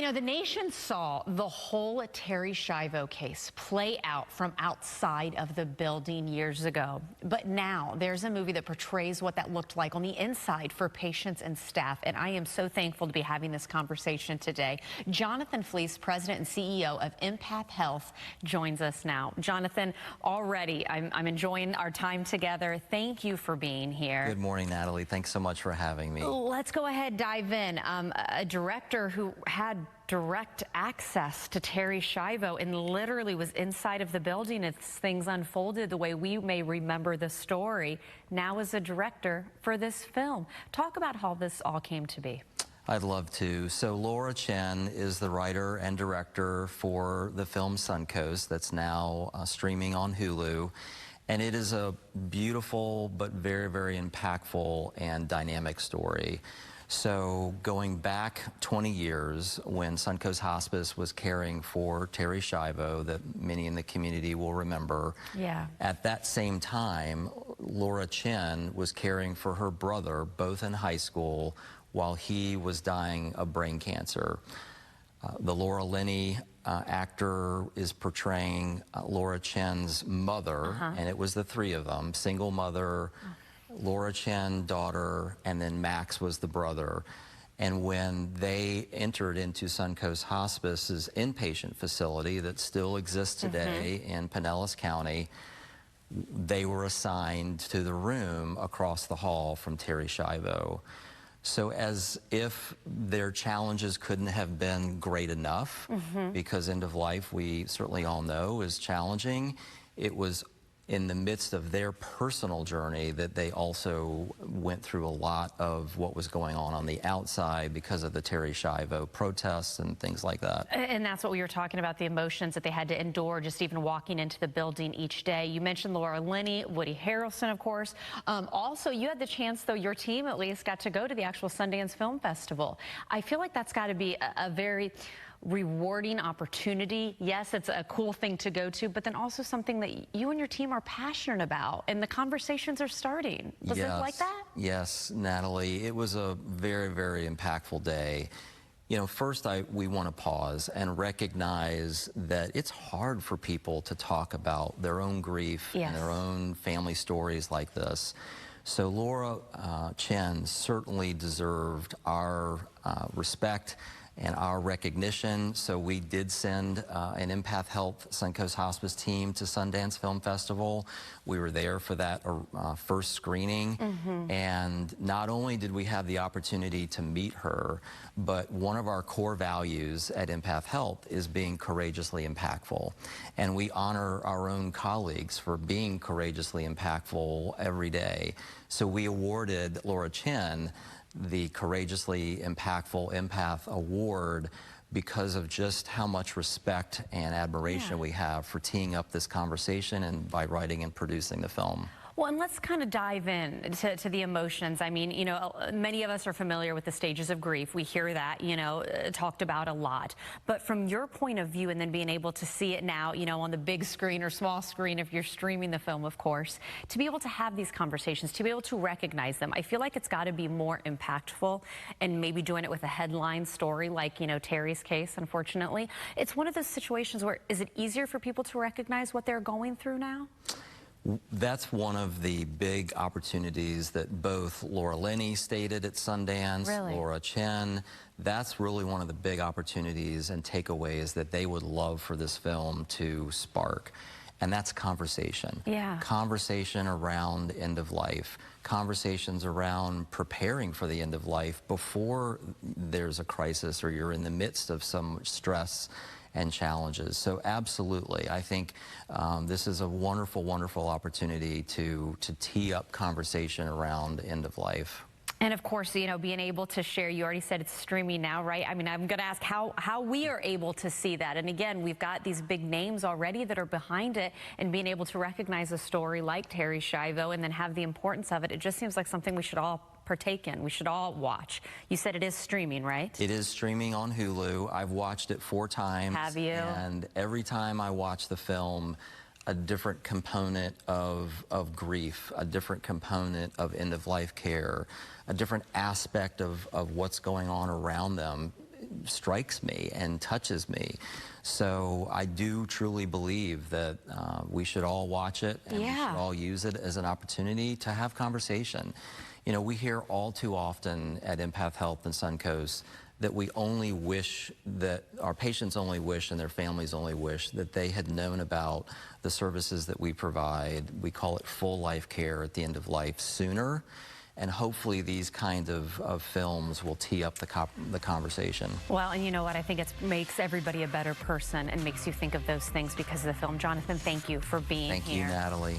You know, the nation saw the whole Terry Schiavo case play out from outside of the building years ago. But now there's a movie that portrays what that looked like on the inside for patients and staff. And I am so thankful to be having this conversation today. Jonathan Fleece, President and CEO of Empath Health, joins us now. Jonathan, already I'm enjoying our time together. Thank you for being here. Good morning, Natalie. Thanks so much for having me. Let's go ahead, dive in. A director who had direct access to Terry Schiavo and literally was inside of the building as things unfolded the way we may remember the story, now is a director for this film. Talk about how this all came to be. I'd love to. So Laura Chen is the writer and director for the film Suncoast that's now streaming on Hulu. And it is a beautiful but very, very impactful and dynamic story. So going back 20 years when Suncoast Hospice was caring for Terry Schiavo, that many in the community will remember. Yeah. At that same time, Laura Chen was caring for her brother, both in high school, while he was dying of brain cancer. The Laura Linney actor is portraying Laura Chen's mother, and it was the three of them, single mother, Laura Chen, daughter, and then Max was the brother. And when they entered into Suncoast Hospice's inpatient facility that still exists today in Pinellas County, they were assigned to the room across the hall from Terry Schiavo. So as if their challenges couldn't have been great enough, because end of life, we certainly all know, is challenging, it was in the midst of their personal journey that they also went through a lot of what was going on the outside because of the Terry Schiavo protests and things like that. And that's what we were talking about, the emotions that they had to endure just even walking into the building each day. You mentioned Laura Linney, Woody Harrelson, of course. Also, you had the chance, though, your team at least got to go to the actual Sundance Film Festival. I feel like that's got to be a very rewarding opportunity. Yes, it's a cool thing to go to, but then also something that you and your team are passionate about, and the conversations are starting. Was it like that? Yes, Natalie. It was a very, very impactful day. You know, first we want to pause and recognize that it's hard for people to talk about their own grief and their own family stories like this. So Laura Chen certainly deserved our respect and our recognition. So we did send an Empath Health Suncoast Hospice team to Sundance Film Festival. We were there for that first screening. And not only did we have the opportunity to meet her, but one of our core values at Empath Health is being courageously impactful. And we honor our own colleagues for being courageously impactful every day. So we awarded Laura Chen the Courageously Impactful Empath Award because of just how much respect and admiration we have for teeing up this conversation and by writing and producing the film. Well, and let's kind of dive in to the emotions. I mean, you know, many of us are familiar with the stages of grief. We hear that, you know, talked about a lot. But from your point of view, and then being able to see it now, you know, on the big screen or small screen, if you're streaming the film, of course, to be able to have these conversations, to be able to recognize them, I feel like it's got to be more impactful, and maybe doing it with a headline story like, you know, Terry's case, unfortunately. It's one of those situations where, is it easier for people to recognize what they're going through now? That's one of the big opportunities that both Laura Linney stated at Sundance, Laura Chen. That's really one of the big opportunities and takeaways that they would love for this film to spark. And that's conversation. Conversation around end of life. Conversations around preparing for the end of life before there's a crisis or you're in the midst of some stress and challenges. So absolutely, I think this is a wonderful, wonderful opportunity to tee up conversation around end of life. And of course, you know, being able to share, you already said it's streaming now, right? I mean, I'm going to ask how we are able to see that. And again, we've got these big names already that are behind it, and being able to recognize a story like Terry Schiavo and then have the importance of it, it just seems like something we should all partake in. We should all watch. You said it is streaming, right? It is streaming on Hulu. I've watched it 4 times. Have you? And every time I watch the film, a different component of grief, a different component of end-of-life care, a different aspect of what's going on around them strikes me and touches me. So I do truly believe that we should all watch it, and we should all use it as an opportunity to have conversation. You know, we hear all too often at Empath Health and Suncoast that we only wish, that our patients only wish and their families only wish that they had known about the services that we provide. We call it full life care at the end of life sooner. And hopefully these kind of films will tee up the conversation. Well, and you know what? I think it makes everybody a better person and makes you think of those things because of the film. Jonathan, thank you for being here. Thank you, Natalie.